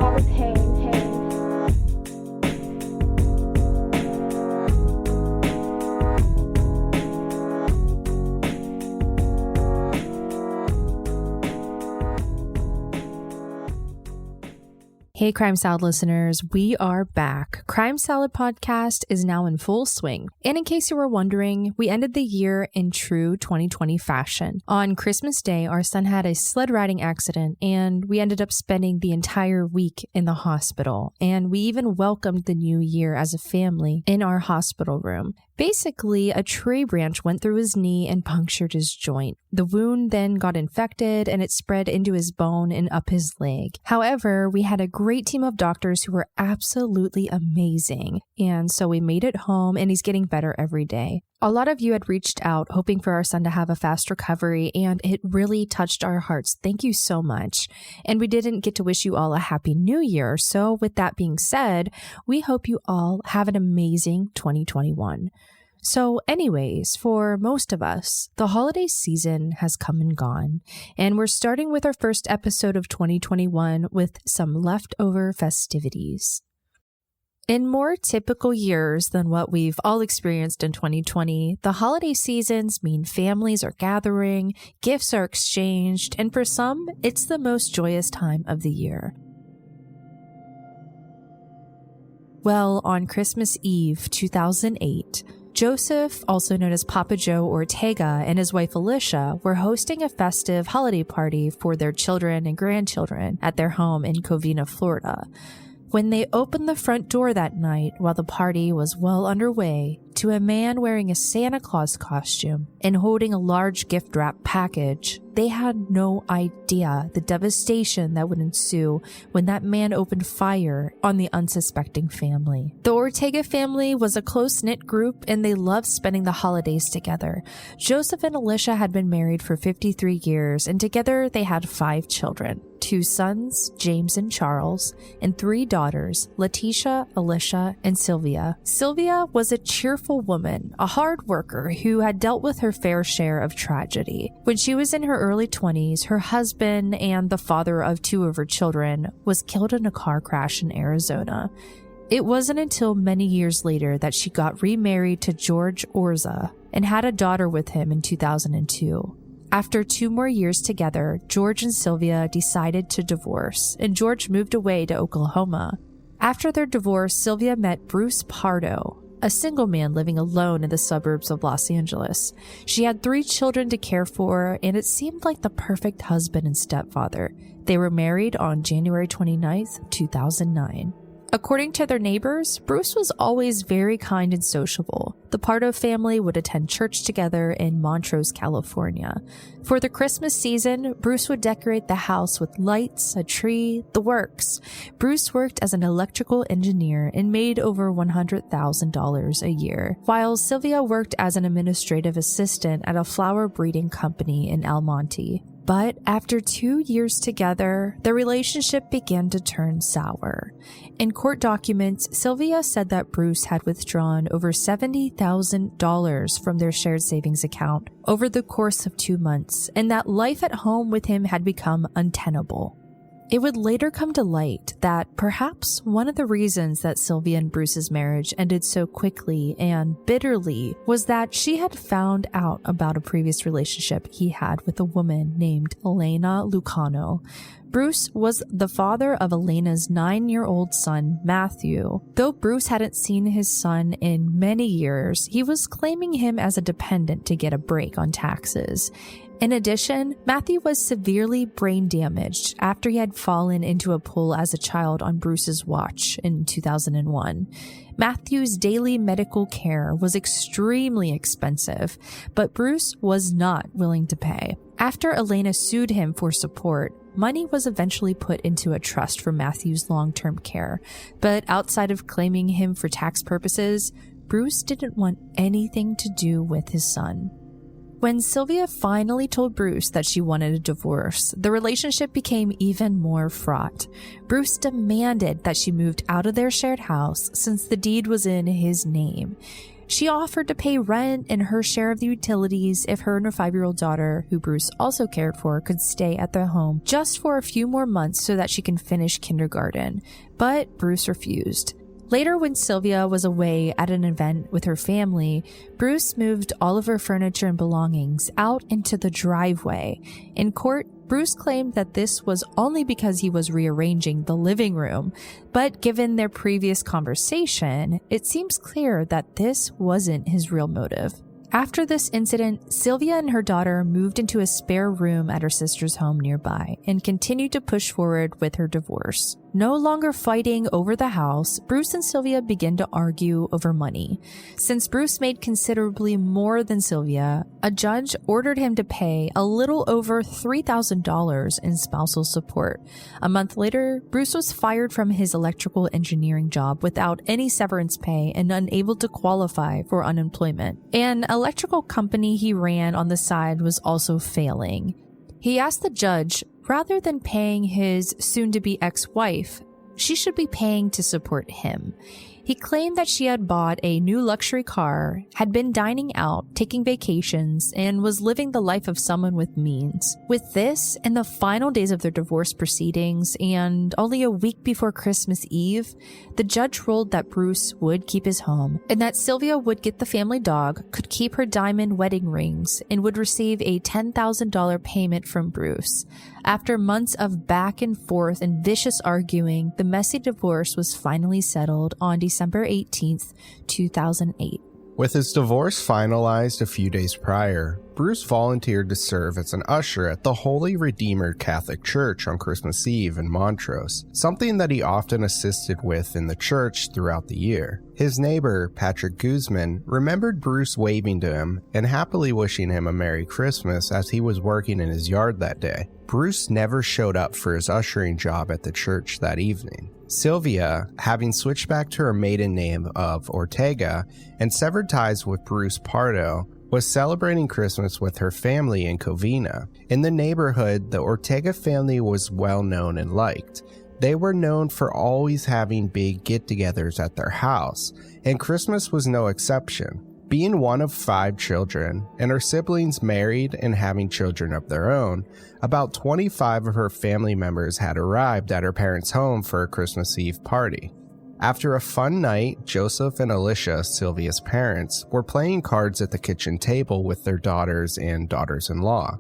all the pain. Hey, Crime Salad listeners, we are back. Crime Salad podcast is now in full swing. And in case you were wondering, we ended the year in true 2020 fashion. On Christmas Day, our son had a sled riding accident, and we ended up spending the entire week in the hospital. And we even welcomed the new year as a family in our hospital room. Basically, a tree branch went through his knee and punctured his joint. The wound then got infected and it spread into his bone and up his leg. However, we had a great team of doctors who were absolutely amazing. And so we made it home and he's getting better every day. A lot of you had reached out hoping for our son to have a fast recovery, and it really touched our hearts. Thank you so much. And we didn't get to wish you all a happy new year. So with that being said, we hope you all have an amazing 2021. So anyways, for most of us, the holiday season has come and gone, and we're starting with our first episode of 2021 with some leftover festivities. In more typical years than what we've all experienced in 2020, the holiday seasons mean families are gathering, gifts are exchanged, and for some, it's the most joyous time of the year. Well, on Christmas Eve 2008, Joseph, also known as Papa Joe Ortega, and his wife Alicia were hosting a festive holiday party for their children and grandchildren at their home in Covina, Florida. When they opened the front door that night while the party was well underway, to a man wearing a Santa Claus costume and holding a large gift wrap package, they had no idea the devastation that would ensue when that man opened fire on the unsuspecting family. The Ortega family was a close-knit group and they loved spending the holidays together. Joseph and Alicia had been married for 53 years and together they had 5 children. 2 sons, James and Charles, and 3 daughters, Letitia, Alicia, and Sylvia. Sylvia was a cheerful woman, a hard worker who had dealt with her fair share of tragedy. When she was in her early 20s, her husband and the father of 2 of her children was killed in a car crash in Arizona. It wasn't until many years later that she got remarried to George Orza and had a daughter with him in 2002. After 2 more years together, George and Sylvia decided to divorce, and George moved away to Oklahoma. After their divorce, Sylvia met Bruce Pardo, a single man living alone in the suburbs of Los Angeles. She had 3 children to care for, and it seemed like the perfect husband and stepfather. They were married on January 29th, 2009. According to their neighbors, Bruce was always very kind and sociable. The Pardo family would attend church together in Montrose, California. For the Christmas season, Bruce would decorate the house with lights, a tree, the works. Bruce worked as an electrical engineer and made over $100,000 a year, while Sylvia worked as an administrative assistant at a flower breeding company in El Monte. But after 2 years together, their relationship began to turn sour. In court documents, Sylvia said that Bruce had withdrawn over $70,000 from their shared savings account over the course of 2 months, and that life at home with him had become untenable. It would later come to light that perhaps one of the reasons that Sylvia and Bruce's marriage ended so quickly and bitterly was that she had found out about a previous relationship he had with a woman named Elena Lucano. Bruce was the father of Elena's 9-year-old son, Matthew. Though Bruce hadn't seen his son in many years, he was claiming him as a dependent to get a break on taxes. In addition, Matthew was severely brain damaged after he had fallen into a pool as a child on Bruce's watch in 2001. Matthew's daily medical care was extremely expensive, but Bruce was not willing to pay. After Elena sued him for support, money was eventually put into a trust for Matthew's long-term care, but outside of claiming him for tax purposes, Bruce didn't want anything to do with his son. When Sylvia finally told Bruce that she wanted a divorce, the relationship became even more fraught. Bruce demanded that she moved out of their shared house since the deed was in his name. She offered to pay rent and her share of the utilities if her and her 5-year-old daughter, who Bruce also cared for, could stay at their home just for a few more months so that she can finish kindergarten. But Bruce refused. Later, when Sylvia was away at an event with her family, Bruce moved all of her furniture and belongings out into the driveway. In court, Bruce claimed that this was only because he was rearranging the living room, but given their previous conversation, it seems clear that this wasn't his real motive. After this incident, Sylvia and her daughter moved into a spare room at her sister's home nearby and continued to push forward with her divorce. No longer fighting over the house, Bruce and Sylvia began to argue over money. Since Bruce made considerably more than Sylvia, a judge ordered him to pay a little over $3,000 in spousal support. A month later, Bruce was fired from his electrical engineering job without any severance pay and unable to qualify for unemployment. An electrical company he ran on the side was also failing. He asked the judge, rather than paying his soon-to-be ex-wife, she should be paying to support him. He claimed that she had bought a new luxury car, had been dining out, taking vacations, and was living the life of someone with means. With this, in the final days of their divorce proceedings, and only a week before Christmas Eve, the judge ruled that Bruce would keep his home, and that Sylvia would get the family dog, could keep her diamond wedding rings, and would receive a $10,000 payment from Bruce. After months of back and forth and vicious arguing, the messy divorce was finally settled on December 18th, 2008. With his divorce finalized a few days prior, Bruce volunteered to serve as an usher at the Holy Redeemer Catholic Church on Christmas Eve in Montrose, something that he often assisted with in the church throughout the year. His neighbor, Patrick Guzman, remembered Bruce waving to him and happily wishing him a Merry Christmas as he was working in his yard that day. Bruce never showed up for his ushering job at the church that evening. Sylvia, having switched back to her maiden name of Ortega and severed ties with Bruce Pardo, was celebrating Christmas with her family in Covina. In the neighborhood, the Ortega family was well known and liked. They were known for always having big get-togethers at their house, and Christmas was no exception. Being one of 5 children, and her siblings married and having children of their own, about 25 of her family members had arrived at her parents' home for a Christmas Eve party. After a fun night, Joseph and Alicia, Sylvia's parents, were playing cards at the kitchen table with their daughters and daughters-in-law.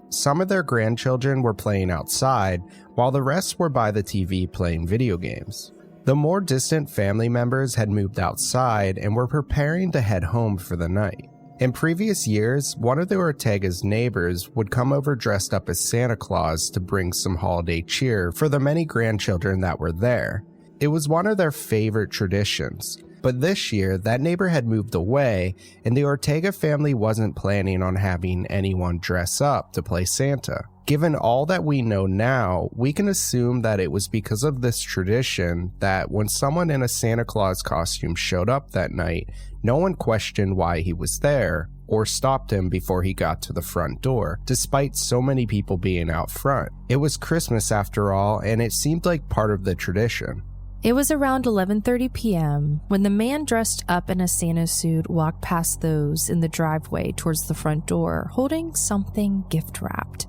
Some of their grandchildren were playing outside, while the rest were by the TV playing video games. The more distant family members had moved outside and were preparing to head home for the night. In previous years, one of the Ortega's neighbors would come over dressed up as Santa Claus to bring some holiday cheer for the many grandchildren that were there. It was one of their favorite traditions. But this year, that neighbor had moved away, and the Ortega family wasn't planning on having anyone dress up to play Santa. Given all that we know now, we can assume that it was because of this tradition that when someone in a Santa Claus costume showed up that night, no one questioned why he was there or stopped him before he got to the front door, despite so many people being out front. It was Christmas after all, and it seemed like part of the tradition. It was around 11:30 p.m. when the man dressed up in a Santa suit walked past those in the driveway towards the front door, holding something gift-wrapped.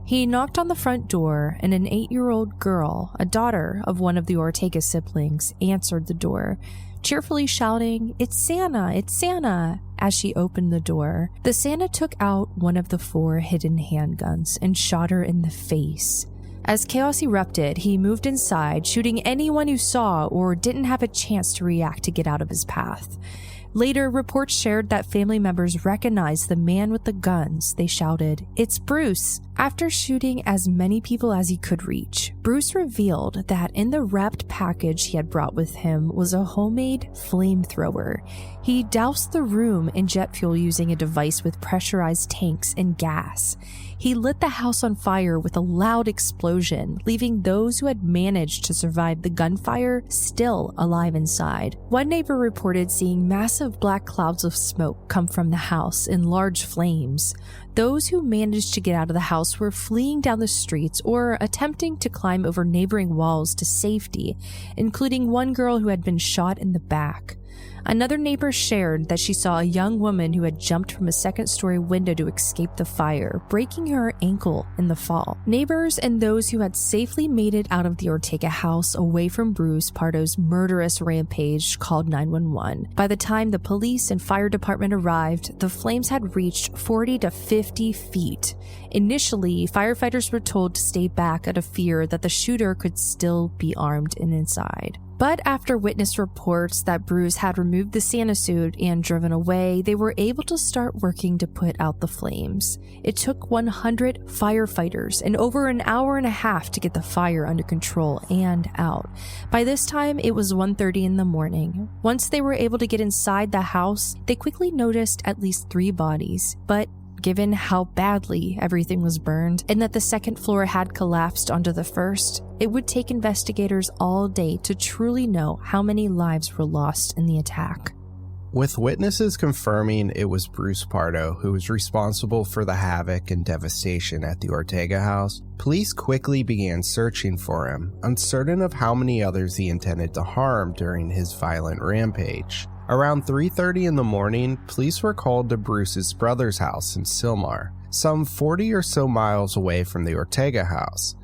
He knocked on the front door, and an 8-year-old girl, a daughter of one of the Ortega siblings, answered the door, cheerfully shouting, "It's Santa! It's Santa!" as she opened the door. The Santa took out one of the 4 hidden handguns and shot her in the face. As chaos erupted, he moved inside, shooting anyone who saw or didn't have a chance to react to get out of his path. Later, reports shared that family members recognized the man with the guns. They shouted, "It's Bruce!" After shooting as many people as he could reach, Bruce revealed that in the wrapped package he had brought with him was a homemade flamethrower. He doused the room in jet fuel using a device with pressurized tanks and gas. He lit the house on fire with a loud explosion, leaving those who had managed to survive the gunfire still alive inside. One neighbor reported seeing massive black clouds of smoke come from the house in large flames. Those who managed to get out of the house were fleeing down the streets or attempting to climb over neighboring walls to safety, including one girl who had been shot in the back. Another neighbor shared that she saw a young woman who had jumped from a second-story window to escape the fire, breaking her ankle in the fall. Neighbors and those who had safely made it out of the Ortega house away from Bruce Pardo's murderous rampage called 911. By the time the police and fire department arrived, the flames had reached 40 to 50 feet. Initially, firefighters were told to stay back out of fear that the shooter could still be armed and inside. But after witness reports that Bruce had removed the Santa suit and driven away, they were able to start working to put out the flames. It took 100 firefighters and over an hour and a half to get the fire under control and out. By this time, it was 1:30 in the morning. Once they were able to get inside the house, they quickly noticed at least 3 bodies, but given how badly everything was burned and that the second floor had collapsed onto the first, it would take investigators all day to truly know how many lives were lost in the attack. With witnesses confirming it was Bruce Pardo who was responsible for the havoc and devastation at the Ortega house, police quickly began searching for him, uncertain of how many others he intended to harm during his violent rampage. Around 3:30 in the morning, police were called to Bruce's brother's house in Sylmar, some 40 or so miles away from the Ortega house.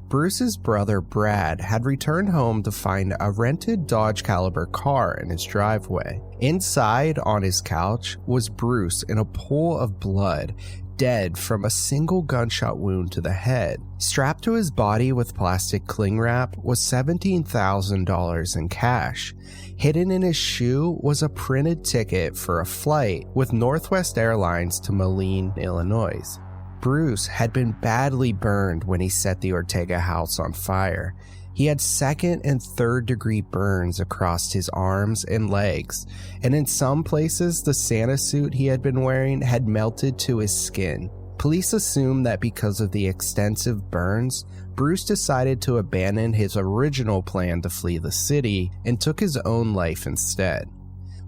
Bruce's brother Brad had returned home to find a rented Dodge Caliber car in his driveway. Inside, on his couch, was Bruce in a pool of blood, dead from a single gunshot wound to the head. Strapped to his body with plastic cling wrap was $17,000 in cash. Hidden in his shoe was a printed ticket for a flight with Northwest Airlines to Moline, Illinois. Bruce had been badly burned when he set the Ortega house on fire. He had second and third degree burns across his arms and legs, and in some places the Santa suit he had been wearing had melted to his skin. Police assumed that because of the extensive burns, Bruce decided to abandon his original plan to flee the city and took his own life instead.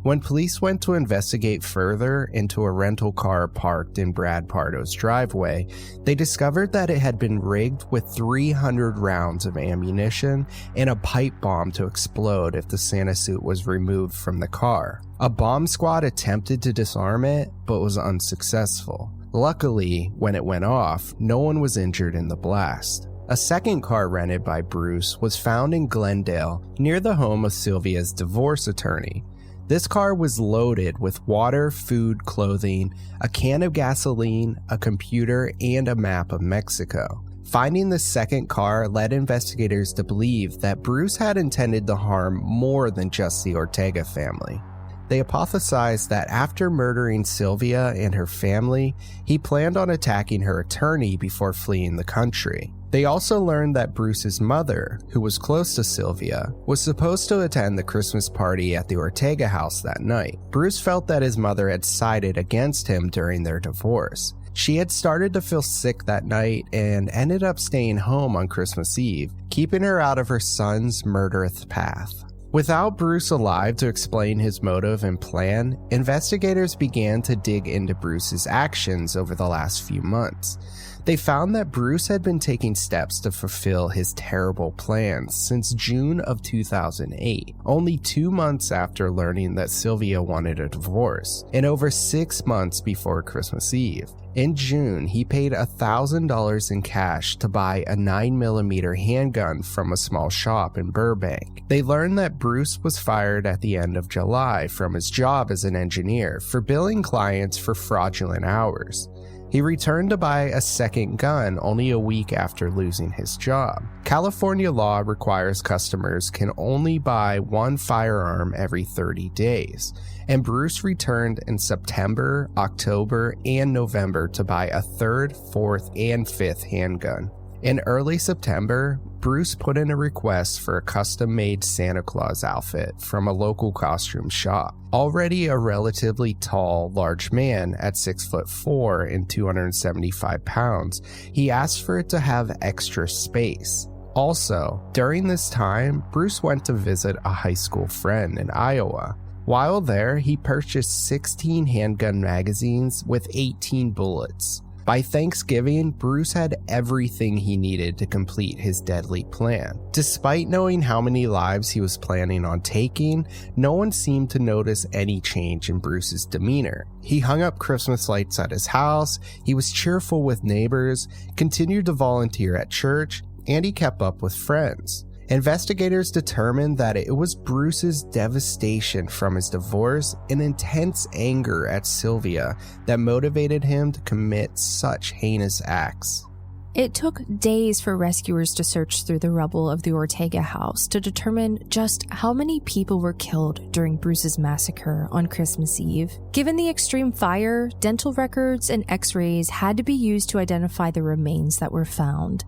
When police went to investigate further into a rental car parked in Brad Pardo's driveway, they discovered that it had been rigged with 300 rounds of ammunition and a pipe bomb to explode if the Santa suit was removed from the car. A bomb squad attempted to disarm it, but was unsuccessful. Luckily, when it went off, no one was injured in the blast. A second car rented by Bruce was found in Glendale, near the home of Sylvia's divorce attorney. This car was loaded with water, food, clothing, a can of gasoline, a computer, and a map of Mexico. Finding the second car led investigators to believe that Bruce had intended to harm more than just the Ortega family. They hypothesized that after murdering Sylvia and her family, he planned on attacking her attorney before fleeing the country. They also learned that Bruce's mother, who was close to Sylvia, was supposed to attend the Christmas party at the Ortega house that night. Bruce felt that his mother had sided against him during their divorce. She had started to feel sick that night and ended up staying home on Christmas Eve, keeping her out of her son's murderous path. Without Bruce alive to explain his motive and plan, investigators began to dig into Bruce's actions over the last few months. They found that Bruce had been taking steps to fulfill his terrible plans since June of 2008, only 2 months after learning that Sylvia wanted a divorce, and over 6 months before Christmas Eve. In June, he paid $1,000 in cash to buy a 9mm handgun from a small shop in Burbank. They learned that Bruce was fired at the end of July from his job as an engineer for billing clients for fraudulent hours. He returned to buy a second gun only a week after losing his job. California law requires customers can only buy one firearm every 30 days, and Bruce returned in September, October, and November to buy a third, fourth, and fifth handgun. In early September, Bruce put in a request for a custom-made Santa Claus outfit from a local costume shop. Already a relatively tall, large man at 6'4" and 275 pounds, he asked for it to have extra space. Also, during this time, Bruce went to visit a high school friend in Iowa. While there, he purchased 16 handgun magazines with 18 bullets. By Thanksgiving, Bruce had everything he needed to complete his deadly plan. Despite knowing how many lives he was planning on taking, no one seemed to notice any change in Bruce's demeanor. He hung up Christmas lights at his house, he was cheerful with neighbors, continued to volunteer at church, and he kept up with friends. Investigators determined that it was Bruce's devastation from his divorce and intense anger at Sylvia that motivated him to commit such heinous acts. It took days for rescuers to search through the rubble of the Ortega house to determine just how many people were killed during Bruce's massacre on Christmas Eve. Given the extreme fire, dental records and x-rays had to be used to identify the remains that were found.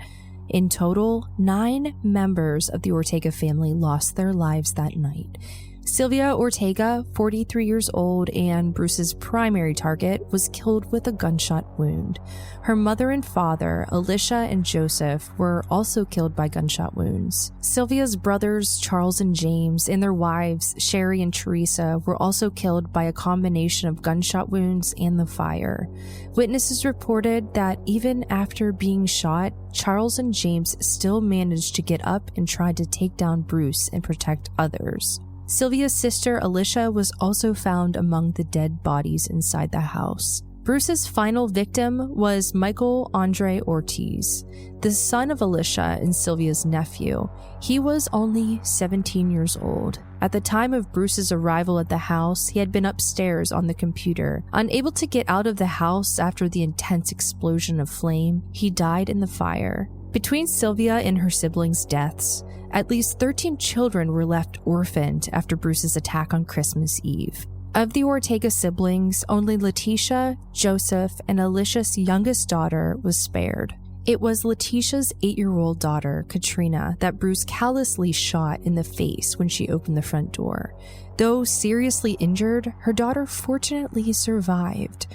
In total, 9 members of the Ortega family lost their lives that night. Sylvia Ortega, 43 years old and Bruce's primary target, was killed with a gunshot wound. Her mother and father, Alicia and Joseph, were also killed by gunshot wounds. Sylvia's brothers, Charles and James, and their wives, Sherry and Teresa, were also killed by a combination of gunshot wounds and the fire. Witnesses reported that even after being shot, Charles and James still managed to get up and tried to take down Bruce and protect others. Sylvia's sister, Alicia, was also found among the dead bodies inside the house. Bruce's final victim was Michael Andre Ortiz, the son of Alicia and Sylvia's nephew. He was only 17 years old. At the time of Bruce's arrival at the house, he had been upstairs on the computer. Unable to get out of the house after the intense explosion of flame, he died in the fire. Between Sylvia and her siblings' deaths, at least 13 children were left orphaned after Bruce's attack on Christmas Eve. Of the Ortega siblings, only Letitia, Joseph, and Alicia's youngest daughter was spared. It was Letitia's 8-year-old daughter, Katrina, that Bruce callously shot in the face when she opened the front door. Though seriously injured, her daughter fortunately survived.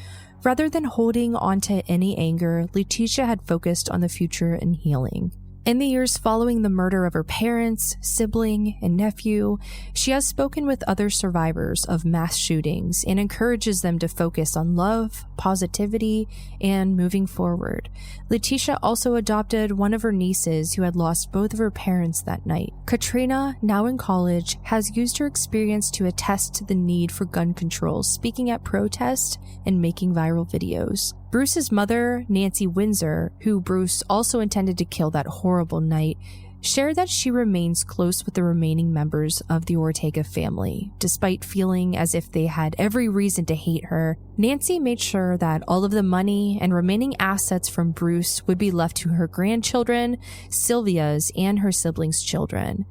Rather than holding onto any anger, Letitia had focused on the future and healing. In the years following the murder of her parents, sibling, and nephew, she has spoken with other survivors of mass shootings and encourages them to focus on love, positivity, and moving forward. Letitia also adopted one of her nieces who had lost both of her parents that night. Katrina, now in college, has used her experience to attest to the need for gun control, speaking at protests and making viral videos. Bruce's mother, Nancy Windsor, who Bruce also intended to kill that horrible night, shared that she remains close with the remaining members of the Ortega family. Despite feeling as if they had every reason to hate her, Nancy made sure that all of the money and remaining assets from Bruce would be left to her grandchildren, Sylvia's, and her siblings' children.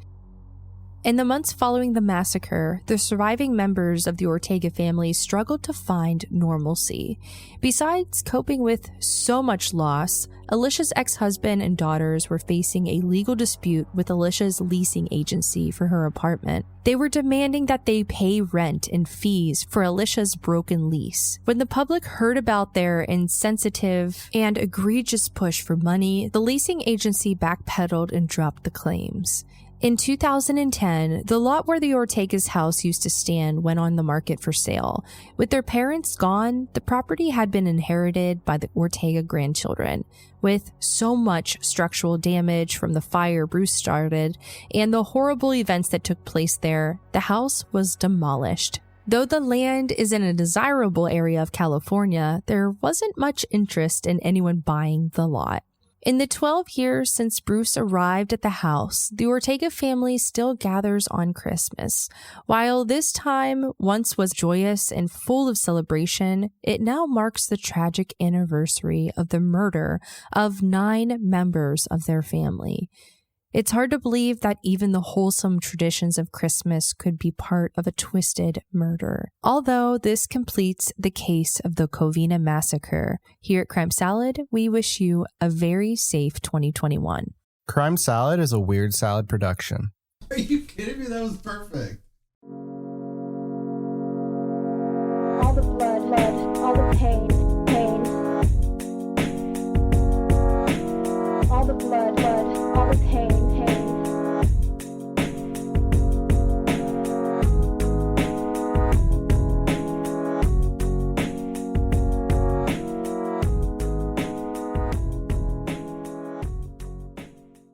In the months following the massacre, the surviving members of the Ortega family struggled to find normalcy. Besides coping with so much loss, Alicia's ex-husband and daughters were facing a legal dispute with Alicia's leasing agency for her apartment. They were demanding that they pay rent and fees for Alicia's broken lease. When the public heard about their insensitive and egregious push for money, the leasing agency backpedaled and dropped the claims. In 2010, the lot where the Ortega's house used to stand went on the market for sale. With their parents gone, the property had been inherited by the Ortega grandchildren. With so much structural damage from the fire Bruce started and the horrible events that took place there, the house was demolished. Though the land is in a desirable area of California, there wasn't much interest in anyone buying the lot. In the 12 years since Bruce arrived at the house, the Ortega family still gathers on Christmas. While this time once was joyous and full of celebration, it now marks the tragic anniversary of the murder of 9 members of their family. It's hard to believe that even the wholesome traditions of Christmas could be part of a twisted murder. Although this completes the case of the Covina massacre, here at Crime Salad, we wish you a very safe 2021. Crime Salad is a Weird Salad production. Are you kidding me? That was perfect.